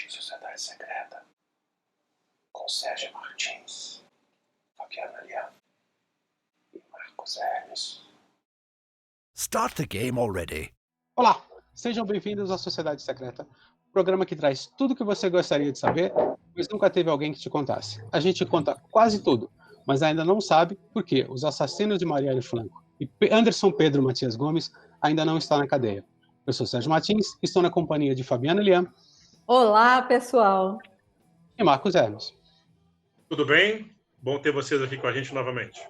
Sociedade Secreta, com Sérgio Martins, Fabiana Lian e Marcos Hermes. Start the game already. Olá, sejam bem-vindos à Sociedade Secreta, programa que traz tudo o que você gostaria de saber, mas nunca teve alguém que te contasse. A gente conta quase tudo, mas ainda não sabe por que os assassinos de Marielle Franco e Anderson Pedro Matias Gomes ainda não estão na cadeia. Eu sou Sérgio Martins, estou na companhia de Fabiana Lian. Olá, pessoal. E Marcos Hermes. Tudo bem? Bom ter vocês aqui com a gente novamente.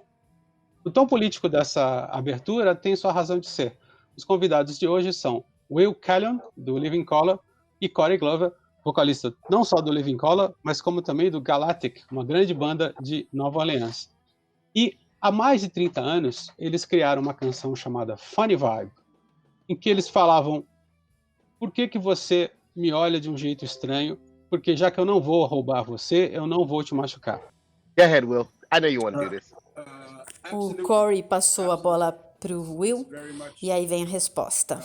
O tom político dessa abertura tem sua razão de ser. Os convidados de hoje são Will Callion, do Living Colour, e Corey Glover, vocalista não só do Living Colour, mas como também do Galactic, uma grande banda de Nova Orleans. E há mais de 30 anos, eles criaram uma canção chamada Funny Vibe, em que eles falavam: por que você me olha de um jeito estranho? Porque já que eu não vou roubar você, eu não vou te machucar. Go ahead, Will. I know you want to do this. O Corey passou a bola para o Will e aí vem a resposta.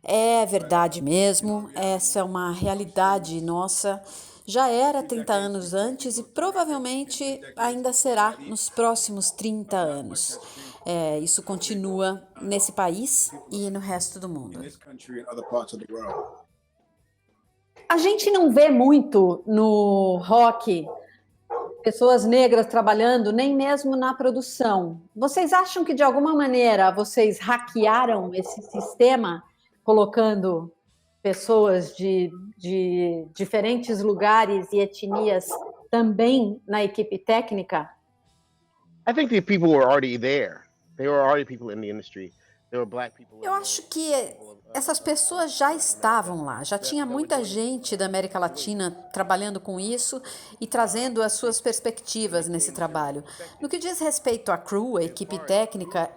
É verdade mesmo, essa é uma realidade nossa. Já era 30 anos antes e provavelmente ainda será nos próximos 30 anos. Isso continua nesse país e no resto do mundo. A gente não vê muito no rock pessoas negras trabalhando, nem mesmo na produção. Vocês acham que, de alguma maneira, vocês hackearam esse sistema, colocando pessoas de diferentes lugares e etnias também na equipe técnica? I think the people were already there. There were already people in the industry. There were black people. Eu acho que essas pessoas já estavam lá, já tinha muita gente da América Latina trabalhando com isso e trazendo as suas perspectivas nesse trabalho. No que diz respeito à crew, a equipe técnica,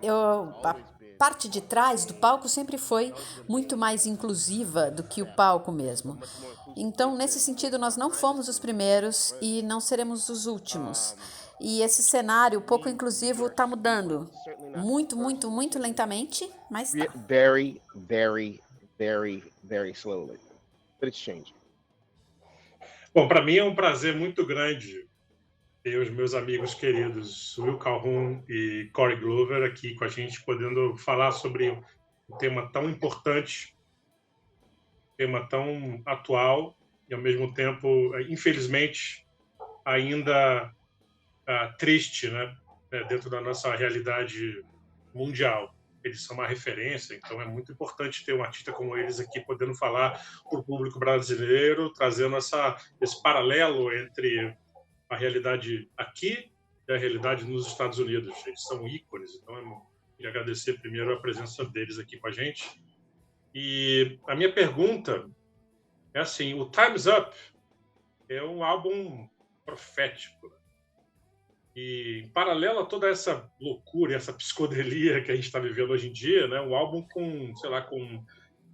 a parte de trás do palco sempre foi muito mais inclusiva do que o palco mesmo. Então, nesse sentido, nós não fomos os primeiros e não seremos os últimos. E esse cenário pouco inclusivo está mudando. Muito, muito, muito lentamente, mas está. Very, very, very, very slowly. But it's changing. Bom, para mim é um prazer muito grande ter os meus amigos queridos Will Calhoun e Corey Glover aqui com a gente, podendo falar sobre um tema tão importante, um tema tão atual e, ao mesmo tempo, infelizmente, ainda triste, né? Dentro da nossa realidade mundial. Eles são uma referência, então é muito importante ter um artista como eles aqui podendo falar para o público brasileiro, trazendo esse paralelo entre a realidade aqui e a realidade nos Estados Unidos. Eles são ícones, então eu queria agradecer primeiro a presença deles aqui com a gente. E a minha pergunta é assim: o Time's Up é um álbum profético, né? E, em paralelo a toda essa loucura, essa psicodelia que a gente está vivendo hoje em dia, né, um álbum com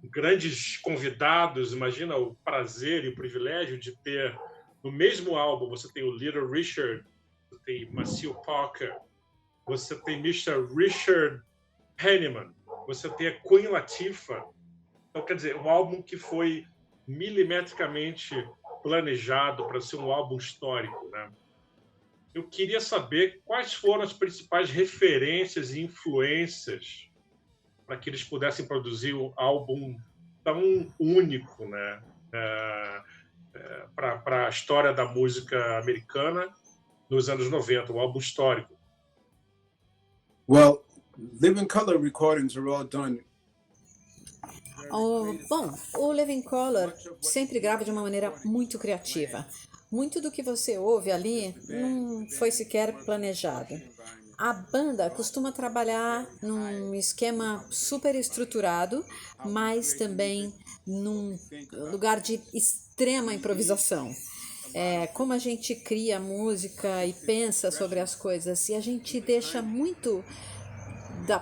grandes convidados. Imagina o prazer e o privilégio de ter, no mesmo álbum, você tem o Little Richard, você tem Maceo Parker, você tem Mr. Richard Penniman, você tem a Queen Latifah. Então, quer dizer, um álbum que foi milimetricamente planejado para ser um álbum histórico, né? Eu queria saber quais foram as principais referências e influências para que eles pudessem produzir um álbum tão único, né? Para a história da música americana nos anos 90, um álbum histórico. Well, Living Colour recordings are all done. O Living Colour sempre grava de uma maneira muito criativa. Muito do que você ouve ali não foi sequer planejado. A banda costuma trabalhar num esquema super estruturado, mas também num lugar de extrema improvisação. Como a gente cria música e pensa sobre as coisas, e a gente deixa muito da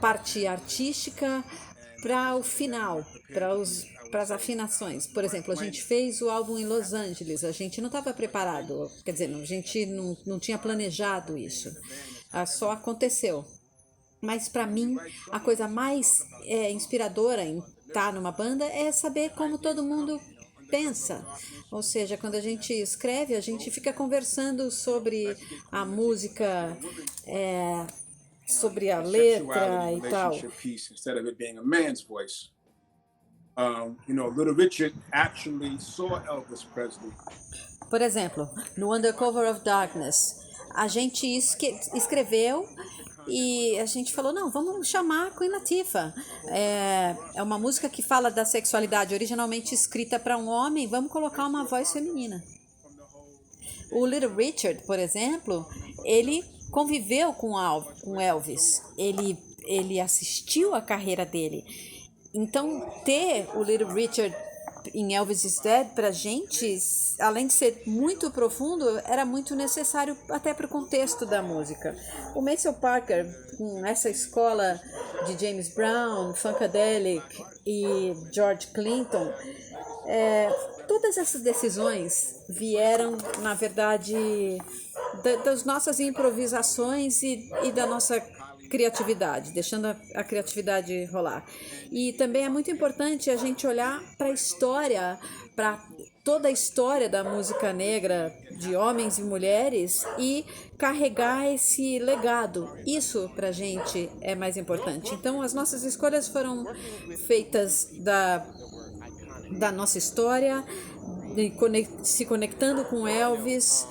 parte artística para o final, para as afinações. Por exemplo, a gente fez o álbum em Los Angeles, a gente não estava preparado, quer dizer, a gente não tinha planejado isso, só aconteceu. Mas para mim, a coisa mais inspiradora em tá numa banda é saber como todo mundo pensa. Ou seja, quando a gente escreve, a gente fica conversando sobre a música, sobre a letra e tal. Relationship piece instead of it being a man's voice. Little Richard actually saw Elvis Presley. Por exemplo, no Undercover of Darkness, a gente escreveu e a gente falou, não, vamos chamar a Queen Latifah. É uma música que fala da sexualidade, originalmente escrita para um homem, vamos colocar uma voz feminina. O Little Richard, por exemplo, ele conviveu com Elvis, ele assistiu a carreira dele. Então, ter o Little Richard em Elvis is Dead pra gente, além de ser muito profundo, era muito necessário até para o contexto da música. O Maceo Parker, com essa escola de James Brown, Funkadelic e George Clinton, todas essas decisões vieram, na verdade, das nossas improvisações e da nossa criatividade, deixando a criatividade rolar. E também é muito importante a gente olhar para a história, para toda a história da música negra, de homens e mulheres, e carregar esse legado. Isso pra gente é mais importante. Então as nossas escolhas foram feitas da nossa história, se conectando com Elvis,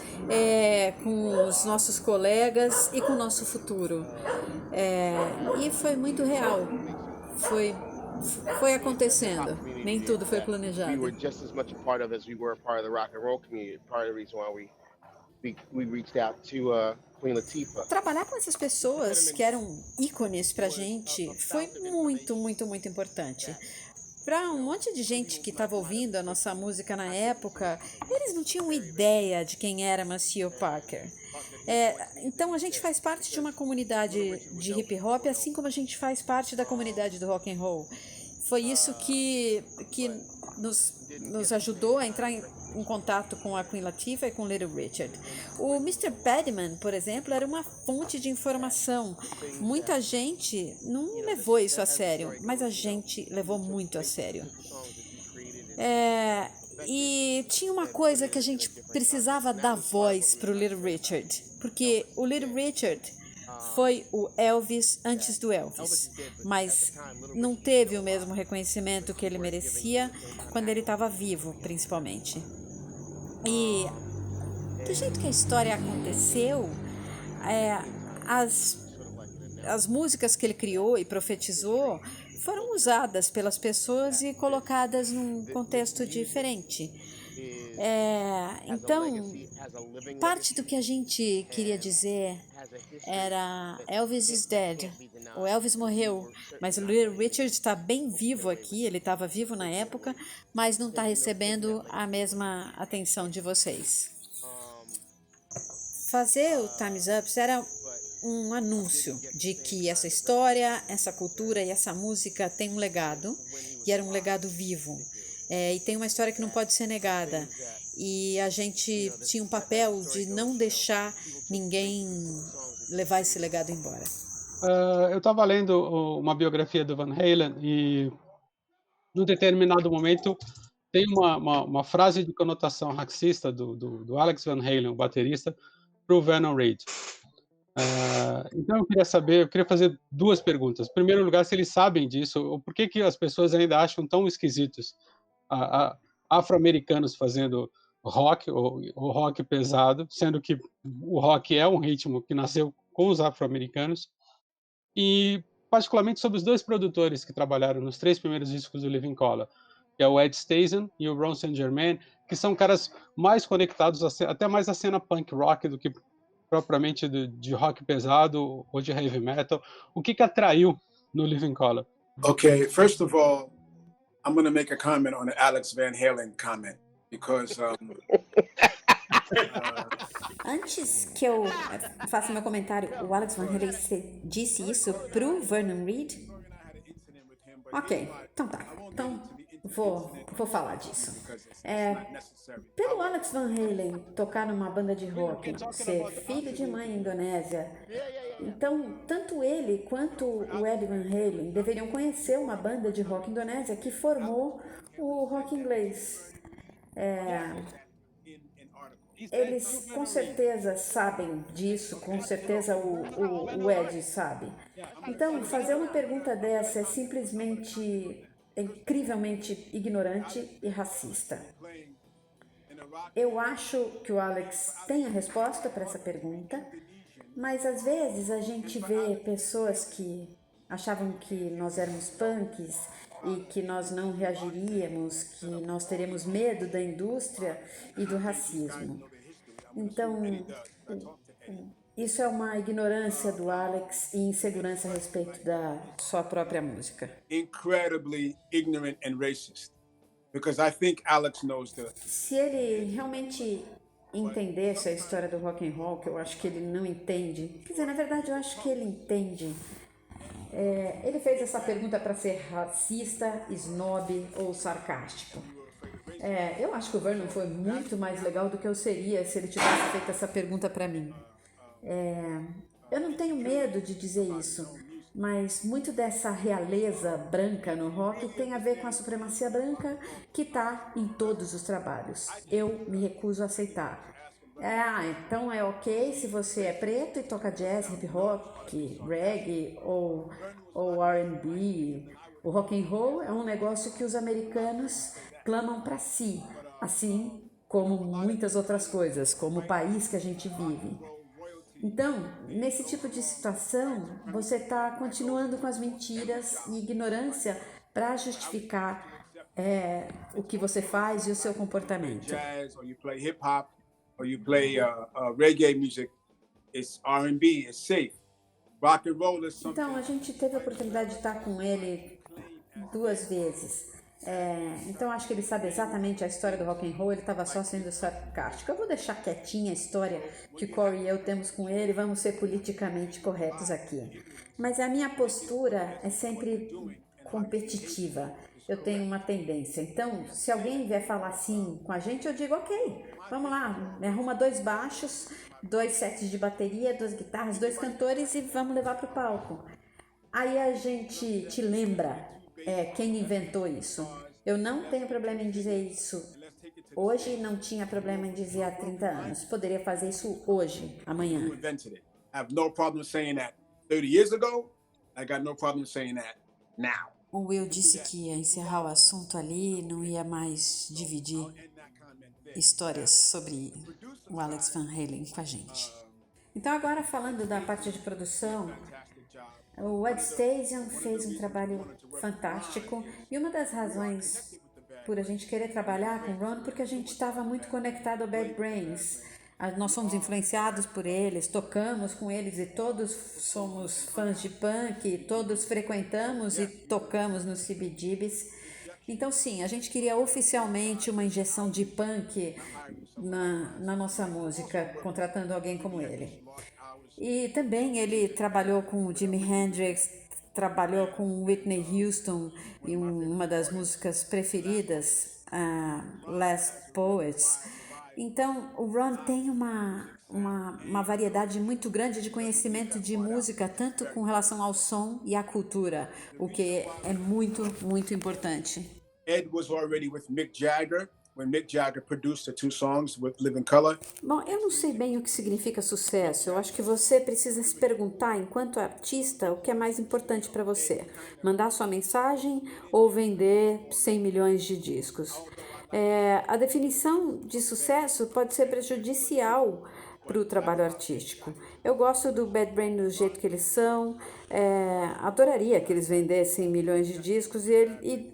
com os nossos colegas e com o nosso futuro. E foi muito real. Foi acontecendo. Nem tudo foi planejado. We were just as much a part of as we were a part of the rock and roll community. Part of the reason why we reached out to Queen Latifah. Trabalhar com essas pessoas que eram ícones pra gente foi muito, muito, muito importante. Para um monte de gente que estava ouvindo a nossa música na época, eles não tinham ideia de quem era Maceo Parker. Então a gente faz parte de uma comunidade de hip hop, assim como a gente faz parte da comunidade do rock and roll. Foi isso que nos ajudou a entrar em contato com a Queen Latifah e com Little Richard. O Mr. Badman, por exemplo, era uma fonte de informação. Muita gente não levou isso a sério, mas a gente levou muito a sério. E tinha uma coisa que a gente precisava dar voz para o Little Richard, porque o Little Richard foi o Elvis antes do Elvis, mas não teve o mesmo reconhecimento que ele merecia quando ele estava vivo, principalmente. E do jeito que a história aconteceu, as músicas que ele criou e profetizou foram usadas pelas pessoas e colocadas num contexto diferente. Então, parte do que a gente queria dizer era Elvis is dead. O Elvis morreu, mas o Little Richard está bem vivo aqui, ele estava vivo na época, mas não está recebendo a mesma atenção de vocês. Fazer o Time's Up era um anúncio de que essa história, essa cultura e essa música tem um legado, e era um legado vivo. E tem uma história que não pode ser negada. E a gente tinha um papel de não deixar ninguém levar esse legado embora. Eu estava lendo uma biografia do Van Halen e, num determinado momento, tem uma frase de conotação racista do Alex Van Halen, o baterista, para o Vernon Reid. Então eu queria fazer duas perguntas. Em primeiro lugar, se eles sabem disso, ou por que as pessoas ainda acham tão esquisitos afro-americanos fazendo rock, ou rock pesado, sendo que o rock é um ritmo que nasceu com os afro-americanos, e particularmente sobre os dois produtores que trabalharam nos 3 primeiros discos do Living Colour, que é o Ed Stazan e o Ron St. Germain, que são caras mais conectados até mais à cena punk rock do que propriamente de rock pesado ou de heavy metal. O que atraiu no Living Colour? Okay, first of all, I'm going to make a comment on the Alex Van Halen comment because Antes que eu faça meu comentário, o Alex Van Halen disse isso pro Vernon Reid? Ok, então tá. Então vou falar disso. Pelo Alex Van Halen tocar numa banda de rock, ser filho de mãe indonésia, Então, tanto ele quanto o Eddie Van Halen deveriam conhecer uma banda de rock indonésia que formou o rock inglês. Eles com certeza sabem disso, com certeza o Ed sabe. Então, fazer uma pergunta dessa é simplesmente, é incrivelmente ignorante e racista. Eu acho que o Alex tem a resposta para essa pergunta, mas às vezes a gente vê pessoas que achavam que nós éramos punks e que nós não reagiríamos, que nós teríamos medo da indústria e do racismo. Então, isso é uma ignorância do Alex e insegurança a respeito da sua própria música. Incredibly ignorant and racist. Because I think Alex knows the. Se ele realmente entendesse a história do rock and roll, que eu acho que ele não entende, quer dizer, na verdade eu acho que ele entende. Ele fez essa pergunta para ser racista, snob ou sarcástico. Eu acho que o Vernon foi muito mais legal do que eu seria se ele tivesse feito essa pergunta para mim. Eu não tenho medo de dizer isso, mas muito dessa realeza branca no rock tem a ver com a supremacia branca que está em todos os trabalhos. Eu me recuso a aceitar. Então é ok se você é preto e toca jazz, hip hop, reggae ou R&B. O rock and roll é um negócio que os americanos clamam para si, assim como muitas outras coisas, como o país que a gente vive. Então, nesse tipo de situação, você está continuando com as mentiras e ignorância para justificar o que você faz e o seu comportamento. Jazz, or you play hip hop, or you play reggae music. It's R&B, it's safe. Rock and roll is something. Então, a gente teve a oportunidade de estar com ele 2 vezes. Então, acho que ele sabe exatamente a história do rock and roll, ele estava só sendo sarcástico. Eu vou deixar quietinha a história que o Corey e eu temos com ele, vamos ser politicamente corretos aqui. Mas a minha postura é sempre competitiva. Eu tenho uma tendência. Então, se alguém vier falar assim com a gente, eu digo, ok, vamos lá, me arruma 2 baixos, 2 sets de bateria, 2 guitarras, 2 cantores e vamos levar para o palco. Aí a gente te lembra quem inventou isso. Eu não tenho problema em dizer isso hoje, não tinha problema em dizer há 30 anos. Poderia fazer isso hoje, amanhã. Who invented it? I have no problem saying that 30 years ago. I got no problem saying that now. O Will disse que ia encerrar o assunto ali, não ia mais dividir histórias sobre o Alex Van Halen com a gente. Então agora falando da parte de produção, o Ed Stasium fez um trabalho fantástico e uma das razões por a gente querer trabalhar com o Ron porque a gente estava muito conectado ao Bad Brains. Nós fomos influenciados por eles, tocamos com eles e todos somos fãs de punk, todos frequentamos e tocamos nos CBGBs. Então sim, a gente queria oficialmente uma injeção de punk na nossa música, contratando alguém como ele. E também ele trabalhou com o Jimi Hendrix, trabalhou com Whitney Houston em uma das músicas preferidas, Last Poets. Então, o Ron tem uma variedade muito grande de conhecimento de música, tanto com relação ao som e à cultura, o que é muito, muito importante. Ed was already with Mick Jagger when Mick Jagger produced the 2 songs with Living Colour. Bom, eu não sei bem o que significa sucesso. Eu acho que você precisa se perguntar, enquanto artista, o que é mais importante para você. Mandar sua mensagem ou vender 100 milhões de discos. A definição de sucesso pode ser prejudicial para o trabalho artístico. Eu gosto do Bad Brains do jeito que eles são, adoraria que eles vendessem milhões de discos e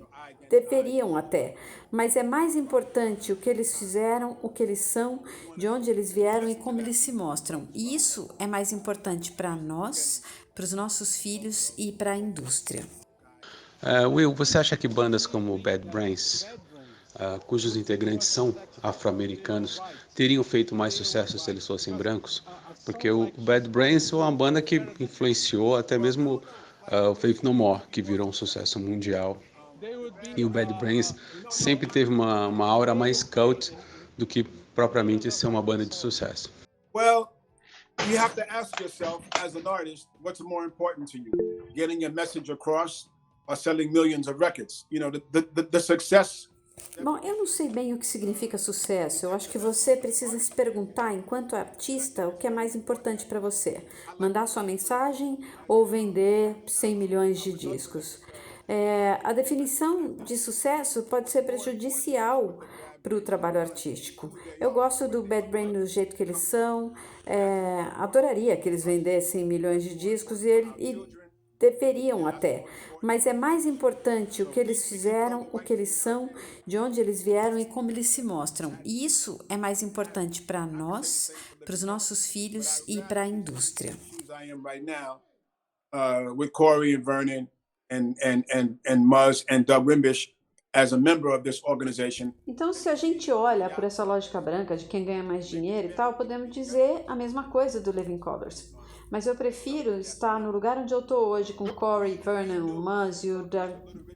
deveriam até, mas é mais importante o que eles fizeram, o que eles são, de onde eles vieram e como eles se mostram. E isso é mais importante para nós, para os nossos filhos e para a indústria. Will, você acha que bandas como Bad Brains, cujos integrantes são afro-americanos, teriam feito mais sucesso se eles fossem brancos? Porque o Bad Brains é uma banda que influenciou até mesmo o Faith No More, que virou um sucesso mundial. E o Bad Brains sempre teve uma aura mais cult do que propriamente ser uma banda de sucesso. Well, you have to ask yourself, as an artist, what's more important to you? Getting your message across or selling millions of records? You know, the success. Bom, eu não sei bem o que significa sucesso. Eu acho que você precisa se perguntar, enquanto artista, o que é mais importante para você: mandar sua mensagem ou vender 100 milhões de discos? A definição de sucesso pode ser prejudicial para o trabalho artístico. Eu gosto do Bad Brain do jeito que eles são, adoraria que eles vendessem milhões de discos e deveriam até, mas é mais importante o que eles fizeram, o que eles são, de onde eles vieram e como eles se mostram. E isso é mais importante para nós, para os nossos filhos e para a indústria. I am right now, with Corey and Vernon and Muzz and Doug Wimbish as a member of this organization. Então, se a gente olha por essa lógica branca de quem ganha mais dinheiro e tal, podemos dizer a mesma coisa do Living Colours. Mas eu prefiro estar no lugar onde eu estou hoje, com Corey, Vernon, Muzz e o Doug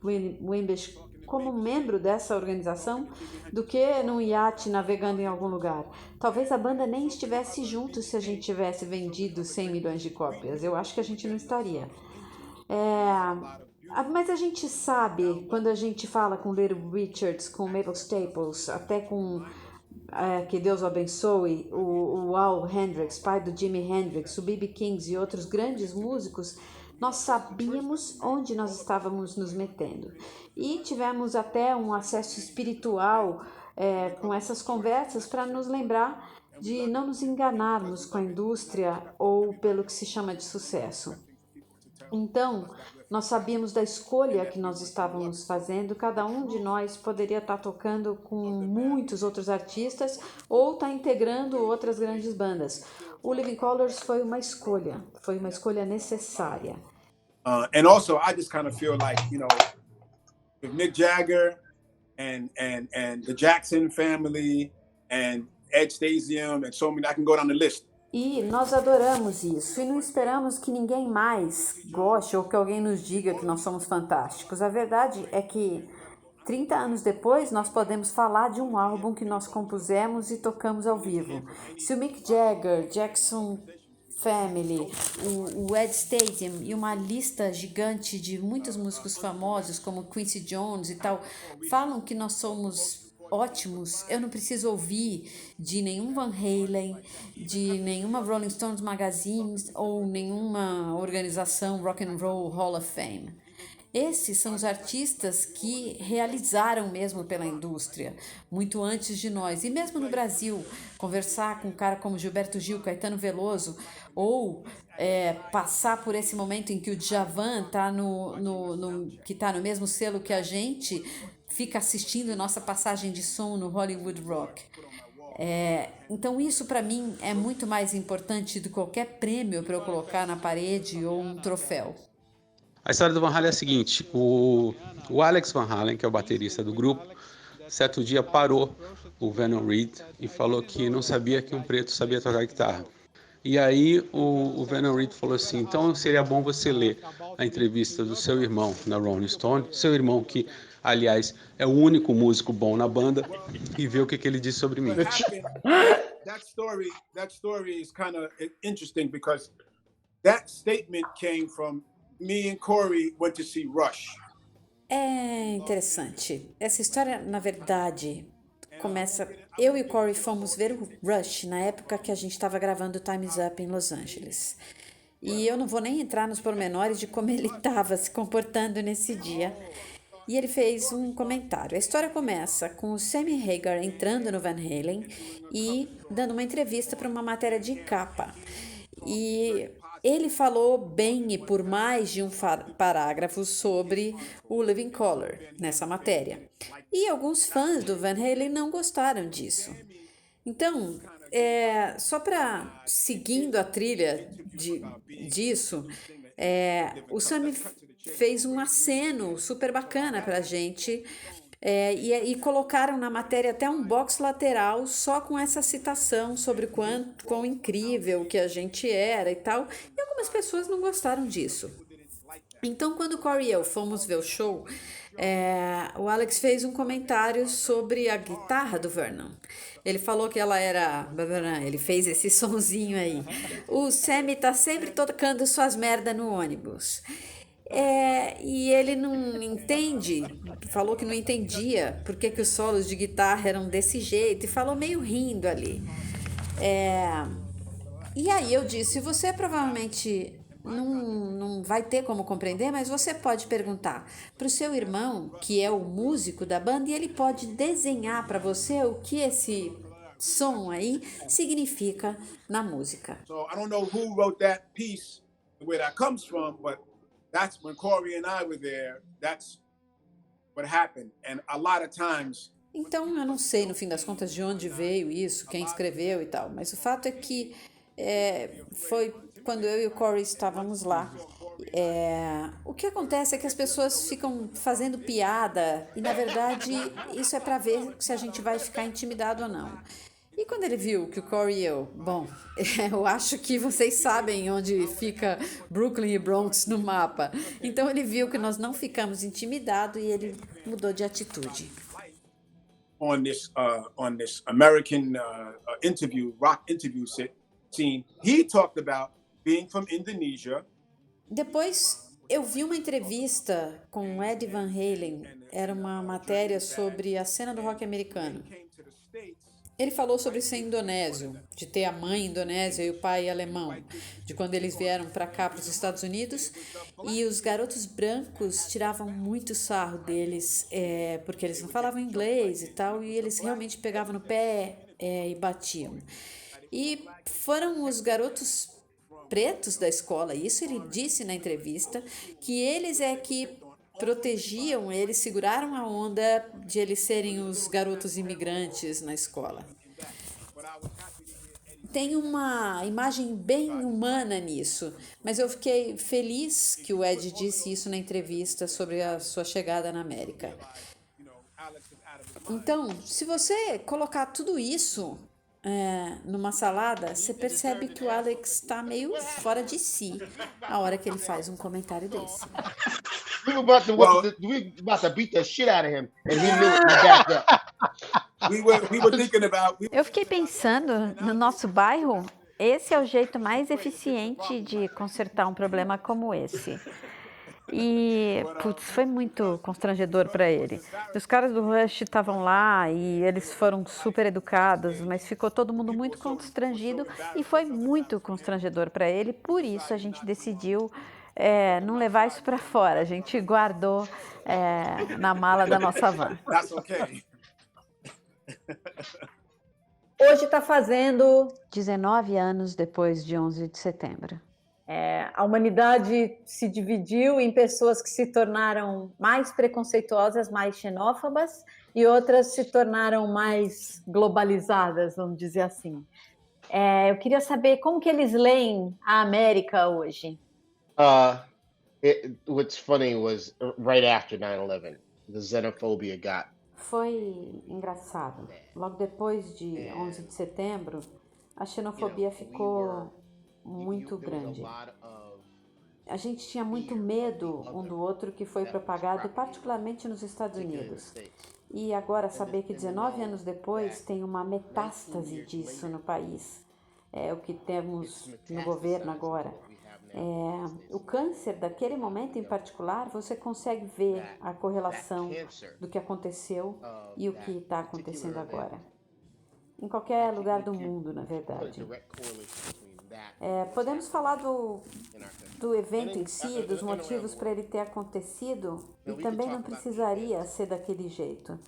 Wimbish como membro dessa organização, do que num iate navegando em algum lugar. Talvez a banda nem estivesse junto se a gente tivesse vendido 100 milhões de cópias. Eu acho que a gente não estaria. Mas a gente sabe, quando a gente fala com Little Richards, com Mabel Staples, até com, que Deus o abençoe, o Al Hendricks, pai do Jimi Hendrix, o B.B. King e outros grandes músicos, nós sabíamos onde nós estávamos nos metendo. E tivemos até um acesso espiritual com essas conversas para nos lembrar de não nos enganarmos com a indústria ou pelo que se chama de sucesso. Então, nós sabíamos da escolha que nós estávamos fazendo, cada um de nós poderia estar tocando com muitos outros artistas ou estar integrando outras grandes bandas. O Living Colours foi uma escolha necessária. And also, I just kind of feel like, you know, with Mick Jagger and the Jackson family and Ed Stasium and so many, I can go down the list. E nós adoramos isso e não esperamos que ninguém mais goste ou que alguém nos diga que nós somos fantásticos. A verdade é que 30 anos depois nós podemos falar de um álbum que nós compusemos e tocamos ao vivo. Se o Mick Jagger, Jackson Family, o Ed Stasium e uma lista gigante de muitos músicos famosos como Quincy Jones e tal falam que nós somos ótimos, eu não preciso ouvir de nenhum Van Halen, de nenhuma Rolling Stones Magazine ou nenhuma organização Rock and Roll Hall of Fame. Esses são os artistas que realizaram mesmo pela indústria, muito antes de nós. E mesmo no Brasil, conversar com um cara como Gilberto Gil, Caetano Veloso, ou passar por esse momento em que o Djavan que está no mesmo selo que a gente, fica assistindo nossa passagem de som no Hollywood Rock. Então isso para mim é muito mais importante do que qualquer prêmio para eu colocar na parede ou um troféu. A história do Van Halen é a seguinte: o Alex Van Halen, que é o baterista do grupo, certo dia parou o Vernon Reid e falou que não sabia que um preto sabia tocar guitarra. E aí o Vernon Reid falou assim: então seria bom você ler a entrevista do seu irmão na Rolling Stone, seu irmão que, aliás, é o único músico bom na banda, e ver o que ele disse sobre mim. That story is kind of interesting because that statement came from me and Corey went to see Rush. É interessante. Essa história, na verdade, começa... Eu e o Corey fomos ver o Rush na época que a gente estava gravando Time's Up em Los Angeles. E eu não vou nem entrar nos pormenores de como ele estava se comportando nesse dia. E ele fez um comentário. A história começa com o Sammy Hagar entrando no Van Halen e dando uma entrevista para uma matéria de capa. E ele falou bem e por mais de um parágrafo sobre o Living Colour nessa matéria. E alguns fãs do Van Halen não gostaram disso. Então, só para seguindo a trilha disso, o Sammy fez um aceno super bacana para a gente e colocaram na matéria até um box lateral só com essa citação sobre quão incrível que a gente era e tal, e algumas pessoas não gostaram disso. Então, quando o Corey e eu fomos ver o show, O Alex fez um comentário sobre a guitarra do Vernon. Ele falou que ela era... Ele fez esse sonzinho aí. O Sammy tá sempre tocando suas merda no ônibus. E ele não entende, falou que não entendia por que os solos de guitarra eram desse jeito e falou meio rindo ali. E aí eu disse, você provavelmente não vai ter como compreender, mas você pode perguntar para o seu irmão, que é o músico da banda, e ele pode desenhar para você o que esse som aí significa na música. So I don't know who wrote that piece, where that comes from, but that's when Corey and I were there. That's what happened. And a lot of times. Então eu não sei no fim das contas de onde veio isso, quem escreveu e tal, mas o fato é que foi quando eu e o Corey estávamos lá. O que acontece é que as pessoas ficam fazendo piada e na verdade isso é para ver se a gente vai ficar intimidado ou não. E quando ele viu que o Corey e eu, eu acho que vocês sabem onde fica Brooklyn e Bronx no mapa. Então ele viu que nós não ficamos intimidados e ele mudou de atitude. On this American rock interview scene, he talked about being from Indonesia. Depois eu vi uma entrevista com Eddie Van Halen. Era uma matéria sobre a cena do rock americano. Ele falou sobre ser indonésio, de ter a mãe indonésia e o pai alemão, de quando eles vieram para cá, para os Estados Unidos, e os garotos brancos tiravam muito sarro deles, porque eles não falavam inglês e tal, e eles realmente pegavam no pé e batiam. E foram os garotos pretos da escola, isso ele disse na entrevista, que eles que protegiam, eles seguraram a onda de eles serem os garotos imigrantes na escola. Tem uma imagem bem humana nisso, mas eu fiquei feliz que o Ed disse isso na entrevista sobre a sua chegada na América. Então, se você colocar tudo isso numa salada, você percebe que o Alex está meio fora de si a hora que ele faz um comentário desse. We were about to beat the shit out of him, and he knew it. He backed up. We were thinking about. Eu fiquei pensando, no nosso bairro, esse é o jeito mais eficiente de consertar um problema como esse. E, foi muito constrangedor para ele. Os caras do Rush estavam lá e eles foram super educados, mas ficou todo mundo muito constrangido e foi muito constrangedor para ele. Por isso a gente decidiu não levar isso para fora. A gente guardou na mala da nossa van. That's okay. Hoje está fazendo 19 anos depois de 11 de setembro. A humanidade se dividiu em pessoas que se tornaram mais preconceituosas, mais xenófobas, e outras se tornaram mais globalizadas, vamos dizer assim. Eu queria saber como que eles leem a América hoje. What's funny was right after 9/11, the xenophobia got. Foi engraçado. Logo depois de 11 de setembro, a xenofobia ficou muito grande. A gente tinha muito medo um do outro que foi propagado, particularmente nos Estados Unidos. E agora saber que 19 anos depois tem uma metástase disso no país, o que temos no governo agora. O câncer daquele momento em particular, você consegue ver a correlação do que aconteceu e o que está acontecendo agora. Em qualquer lugar do mundo, na verdade. Podemos falar do evento em si, dos motivos para ele ter acontecido, e também não precisaria ser daquele jeito.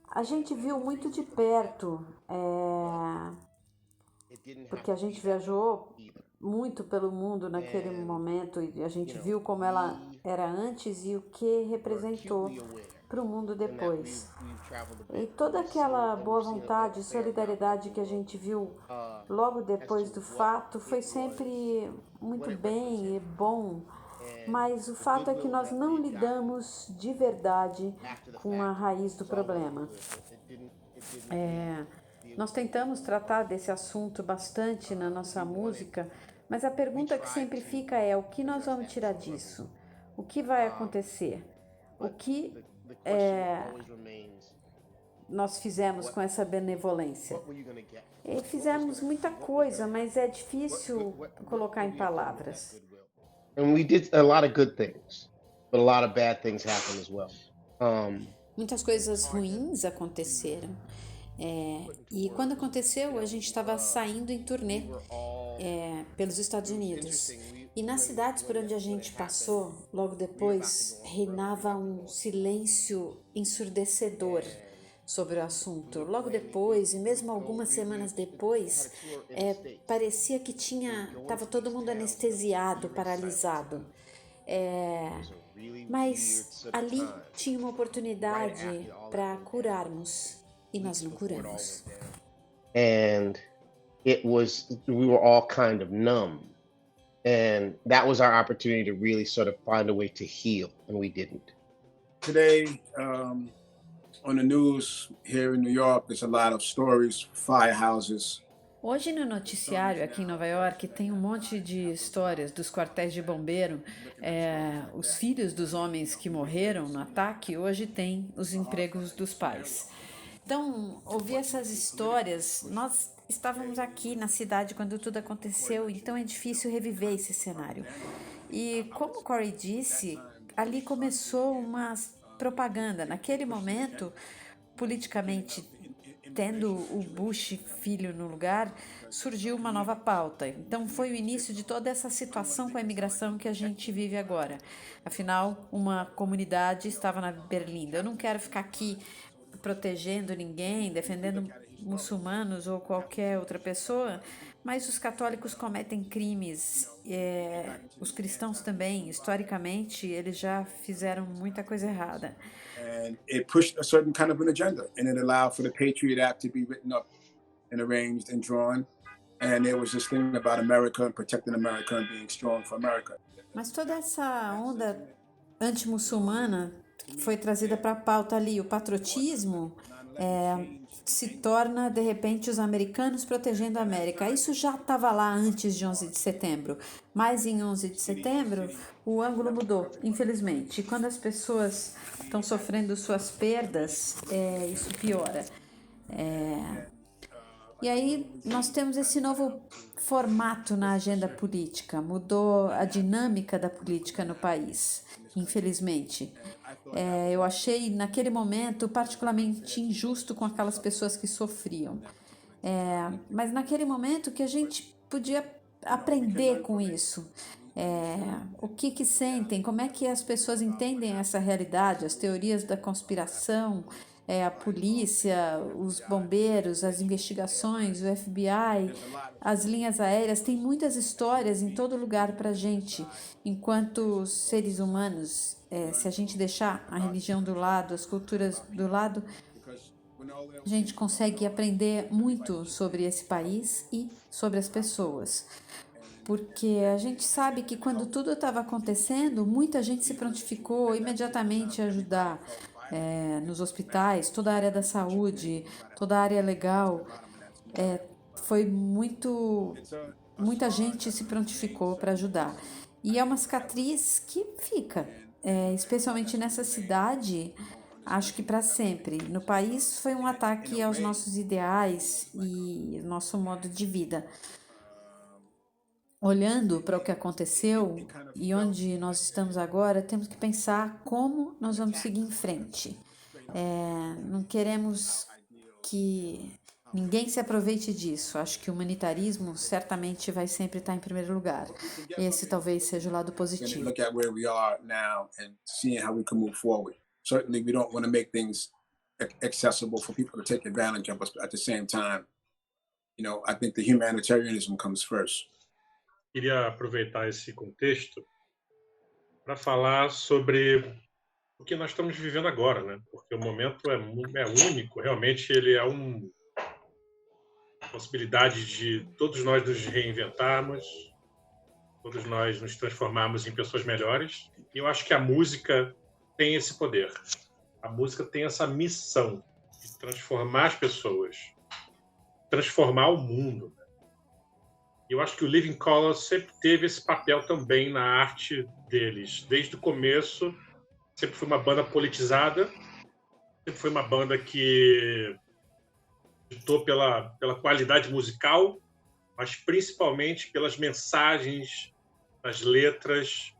A gente viu muito de perto, porque a gente viajou muito pelo mundo naquele momento e a gente viu como ela era antes e o que representou para o mundo depois. E toda aquela boa vontade e solidariedade que a gente viu logo depois do fato foi sempre muito bem e bom, mas o fato é que nós não lidamos de verdade com a raiz do problema. Nós tentamos tratar desse assunto bastante na nossa música, mas a pergunta que sempre fica é: o que nós vamos tirar disso? O que vai acontecer? O que The question é, always remains, nós fizemos com essa benevolência? what were you going to get? Fizemos muita coisa, mas é difícil colocar em palavras. And we did a lot of good things, but a lot of bad things happened as well. Muitas coisas ruins aconteceram. E quando aconteceu, a gente estava saindo em turnê pelos Estados Unidos. E nas cidades por onde a gente passou, logo depois, reinava um silêncio ensurdecedor sobre o assunto. Logo depois, e mesmo algumas semanas depois, parecia que estava todo mundo anestesiado, paralisado. Mas ali tinha uma oportunidade para curarmos. E nós não curamos. And we were all kind of numb. And that was our opportunity to really sort of find a way to heal, and we didn't. Today, on the news here in New York, there's a lot of stories, firehouses. Hoje no noticiário aqui em Nova York tem um monte de histórias dos quartéis de bombeiro. Os filhos dos homens que morreram no ataque hoje têm os empregos dos pais. Então, ouvir essas histórias, nós estávamos aqui na cidade quando tudo aconteceu, então é difícil reviver esse cenário. E como o Corey disse, ali começou uma propaganda. Naquele momento, politicamente, tendo o Bush filho no lugar, surgiu uma nova pauta. Então foi o início de toda essa situação com a imigração que a gente vive agora. Afinal, uma comunidade estava na Berlinda. Eu não quero ficar aqui protegendo ninguém, defendendo muçulmanos ou qualquer outra pessoa, mas os católicos cometem crimes, os cristãos também, historicamente, eles já fizeram muita coisa errada. And it pushed a certain kind of an agenda, and it allowed for the Patriot Act to be written up and arranged and drawn. And there was this thing about America and protecting America and being strong for America. Mas toda essa onda anti-muçulmana foi trazida para a pauta ali. O patriotismo se torna, de repente, os americanos protegendo a América. Isso já estava lá antes de 11 de setembro. Mas em 11 de setembro, o ângulo mudou, infelizmente. E quando as pessoas estão sofrendo suas perdas, isso piora. E aí nós temos esse novo formato na agenda política. Mudou a dinâmica da política no país, infelizmente. Eu achei, naquele momento, particularmente injusto com aquelas pessoas que sofriam. Mas naquele momento que a gente podia aprender com isso. O que sentem, como é que as pessoas entendem essa realidade, as teorias da conspiração, a polícia, os bombeiros, as investigações, o FBI, as linhas aéreas. Tem muitas histórias em todo lugar para a gente, enquanto seres humanos. Se a gente deixar a religião do lado, as culturas do lado, a gente consegue aprender muito sobre esse país e sobre as pessoas. Porque a gente sabe que quando tudo estava acontecendo, muita gente se prontificou imediatamente a ajudar nos hospitais, toda a área da saúde, toda a área legal. Muita gente se prontificou para ajudar. E é uma cicatriz que fica, especialmente nessa cidade, acho que para sempre. No país foi um ataque aos nossos ideais e nosso modo de vida. Olhando para o que aconteceu e onde nós estamos agora, temos que pensar como nós vamos seguir em frente. Não queremos que ninguém se aproveite disso. Acho que o humanitarismo certamente vai sempre estar em primeiro lugar. Esse talvez seja o lado positivo. Look at where we are now and seeing how we can move forward. Certainly, we don't want to make things accessible for people to take advantage of us, but at the same time, I think the humanitarianism comes first. Queria aproveitar esse contexto para falar sobre o que nós estamos vivendo agora, né? Porque o momento é único, realmente ele é uma possibilidade de todos nós nos reinventarmos, todos nós nos transformarmos em pessoas melhores. E eu acho que a música tem esse poder. A música tem essa missão de transformar as pessoas, transformar o mundo. Eu acho que o Living Colour sempre teve esse papel também na arte deles. Desde o começo, sempre foi uma banda politizada, sempre foi uma banda que lutou pela qualidade musical, mas principalmente pelas mensagens, nas letras,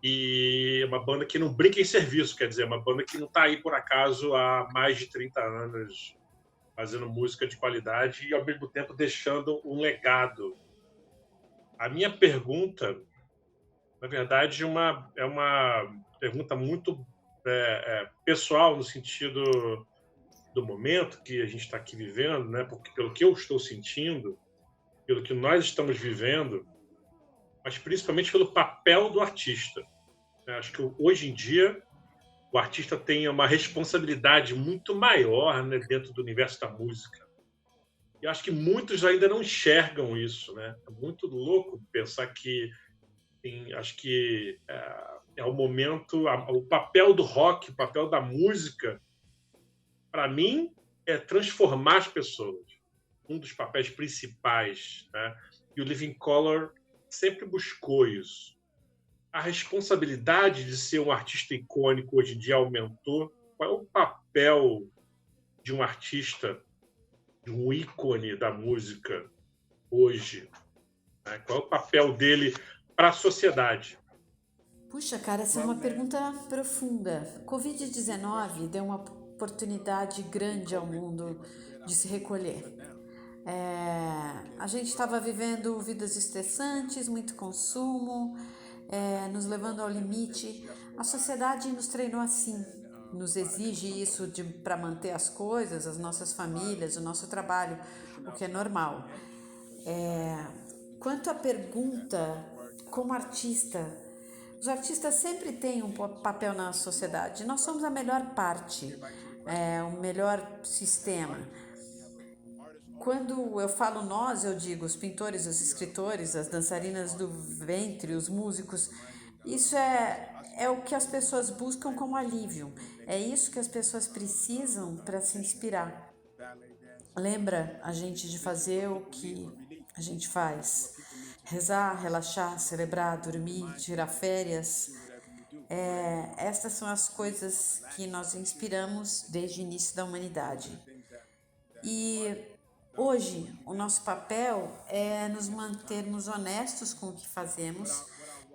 e uma banda que não brinca em serviço, quer dizer, uma banda que não está aí por acaso há mais de 30 anos fazendo música de qualidade e, ao mesmo tempo, deixando um legado. A minha pergunta, na verdade, é uma pergunta muito pessoal, no sentido do momento que a gente está aqui vivendo, né? Porque, pelo que eu estou sentindo, pelo que nós estamos vivendo, mas principalmente pelo papel do artista. Acho que hoje em dia o artista tem uma responsabilidade muito maior, né, dentro do universo da música. E acho que muitos ainda não enxergam isso, né? É muito louco pensar que acho que é o momento, o papel do rock, o papel da música, para mim, é transformar as pessoas. Um dos papéis principais, né? E o Living Colour sempre buscou isso. A responsabilidade de ser um artista icônico hoje em dia aumentou. Qual é o papel de um artista, de um ícone da música hoje? Né? Qual é o papel dele para a sociedade? Puxa, cara, essa é uma pergunta profunda. Covid-19 deu uma oportunidade grande ao mundo de se recolher. A gente estava vivendo vidas estressantes, muito consumo, nos levando ao limite. A sociedade nos treinou assim, nos exige isso para manter as coisas, as nossas famílias, o nosso trabalho, o que é normal. Quanto à pergunta, como artista, os artistas sempre têm um papel na sociedade. Nós somos a melhor parte, o melhor sistema. Quando eu falo nós, eu digo os pintores, os escritores, as dançarinas do ventre, os músicos. Isso é o que as pessoas buscam como alívio. É isso que as pessoas precisam para se inspirar. Lembra a gente de fazer o que a gente faz. Rezar, relaxar, celebrar, dormir, tirar férias. Estas são as coisas que nós inspiramos desde o início da humanidade. E hoje, o nosso papel é nos mantermos honestos com o que fazemos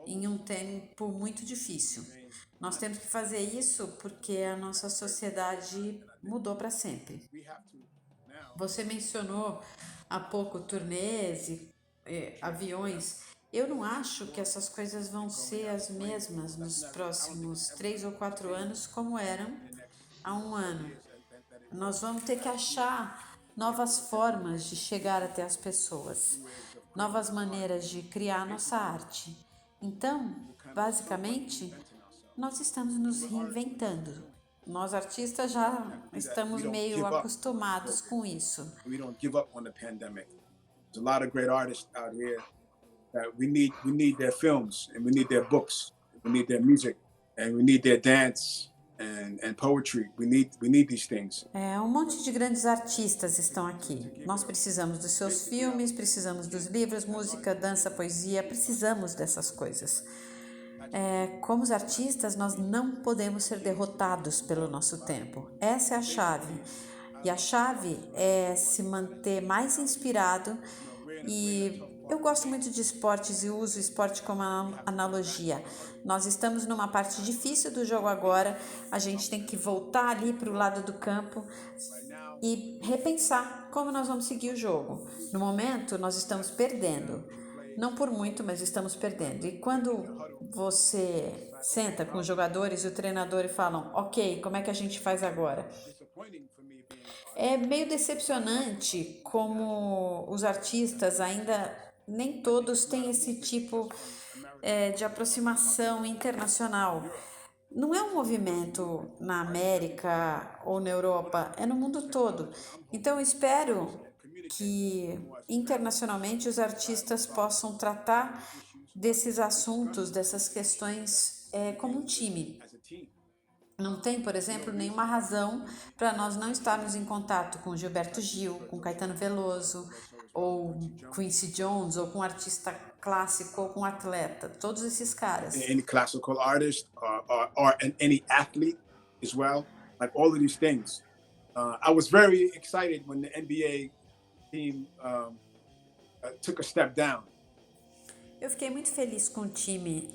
em um tempo muito difícil. Nós temos que fazer isso porque a nossa sociedade mudou para sempre. Você mencionou há pouco turnês e aviões. Eu não acho que essas coisas vão ser as mesmas nos próximos 3 ou 4 anos como eram há um ano. Nós vamos ter que achar novas formas de chegar até as pessoas, novas maneiras de criar nossa arte. Então, basicamente, nós estamos nos reinventando. Nós artistas já estamos meio acostumados com isso. We don't give up on the pandemic. There's a lot of great artists out here that we need their films, and we need their books, we need their music, and we need their dance and poetry. We need these things. Um monte de grandes artistas estão aqui. Nós precisamos dos seus filmes, precisamos dos livros, música, dança, poesia, precisamos dessas coisas. Como os artistas, nós não podemos ser derrotados pelo nosso tempo. Essa é a chave. E a chave é se manter mais inspirado. E eu gosto muito de esportes e uso o esporte como analogia. Nós estamos numa parte difícil do jogo agora. A gente tem que voltar ali para o lado do campo e repensar como nós vamos seguir o jogo. No momento, nós estamos perdendo. Não por muito, mas estamos perdendo. E quando você senta com os jogadores e o treinador e falam, ok, como é que a gente faz agora? É meio decepcionante como os artistas ainda nem todos têm esse tipo de aproximação internacional. Não é um movimento na América ou na Europa, é no mundo todo. Então, eu espero que internacionalmente os artistas possam tratar desses assuntos, dessas questões como um time. Não tem, por exemplo, nenhuma razão para nós não estarmos em contato com Gilberto Gil, com Caetano Veloso, ou Quincy Jones, ou com um artista clássico, ou com um atleta. Todos esses caras. Any classical artist and any athlete as well. Like all of these things. I was very excited when the NBA team took a step down. Eu fiquei muito feliz com o time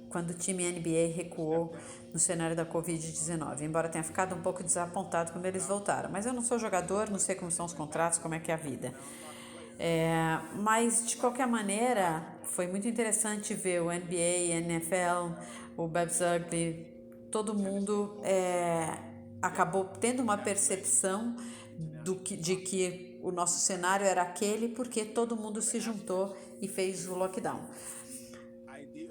quando o time NBA recuou no cenário da Covid-19, embora tenha ficado um pouco desapontado quando eles voltaram. Mas eu não sou jogador, não sei como são os contratos, como é que é a vida. Mas, de qualquer maneira, foi muito interessante ver o NBA, NFL, o Babs Ugly, todo mundo acabou tendo uma percepção de que o nosso cenário era aquele porque todo mundo se juntou e fez o lockdown.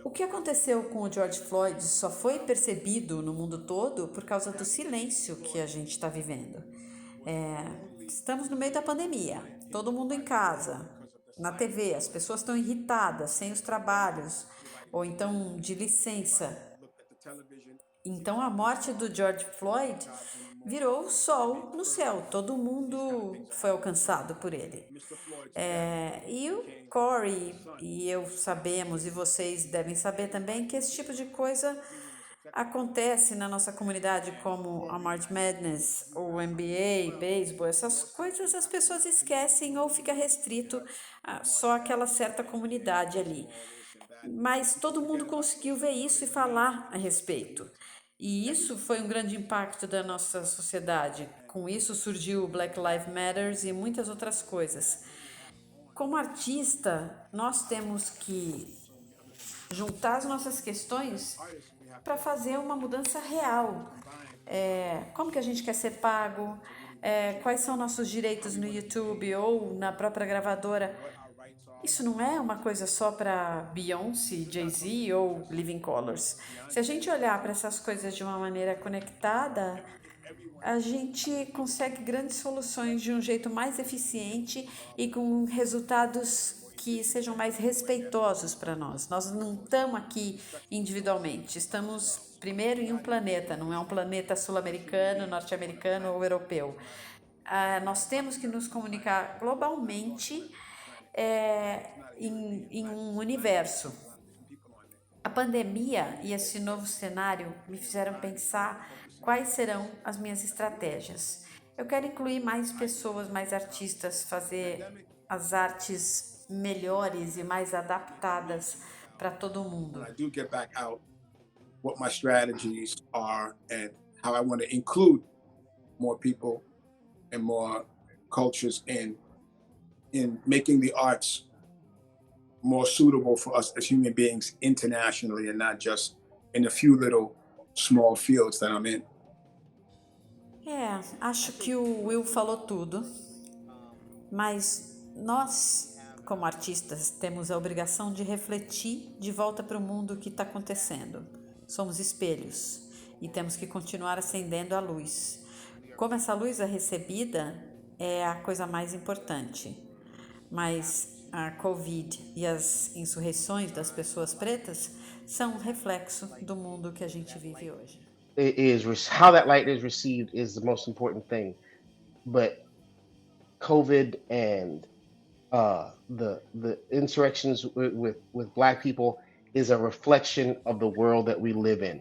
O que aconteceu com o George Floyd só foi percebido no mundo todo por causa do silêncio que a gente está vivendo. Estamos no meio da pandemia, todo mundo em casa, na TV, as pessoas estão irritadas, sem os trabalhos, ou então de licença. Então a morte do George Floyd virou o sol no céu, todo mundo foi alcançado por ele. E o Corey e eu sabemos, e vocês devem saber também, que esse tipo de coisa acontece na nossa comunidade, como a March Madness, ou NBA, beisebol, essas coisas as pessoas esquecem ou fica restrito a só aquela certa comunidade ali. Mas todo mundo conseguiu ver isso e falar a respeito. E isso foi um grande impacto da nossa sociedade. Com isso surgiu o Black Lives Matter e muitas outras coisas. Como artista, nós temos que juntar as nossas questões para fazer uma mudança real. Como que a gente quer ser pago? Quais são nossos direitos no YouTube ou na própria gravadora? Isso não é uma coisa só para Beyoncé, Jay-Z ou Living Colours. Se a gente olhar para essas coisas de uma maneira conectada, a gente consegue grandes soluções de um jeito mais eficiente e com resultados que sejam mais respeitosos para nós. Nós não estamos aqui individualmente, estamos primeiro em um planeta, não é um planeta sul-americano, norte-americano ou europeu. Nós temos que nos comunicar globalmente em um universo. A pandemia e esse novo cenário me fizeram pensar quais serão as minhas estratégias. Eu quero incluir mais pessoas, mais artistas, fazer as artes melhores e mais adaptadas para todo mundo. When I do get back out, what my strategies are and how I want to include more people and more cultures in making the arts more suitable for us as human beings internationally and not just in a few little small fields that I'm in. Acho que o Will falou tudo, mas nós, como artistas, temos a obrigação de refletir de volta para o mundo que está acontecendo. Somos espelhos e temos que continuar acendendo a luz. Como essa luz é recebida é a coisa mais importante, mas a Covid e as insurreições das pessoas pretas são um reflexo do mundo que a gente vive hoje. How that light is received is the most important thing, but COVID and the insurrections with Black people is a reflection of the world that we live in.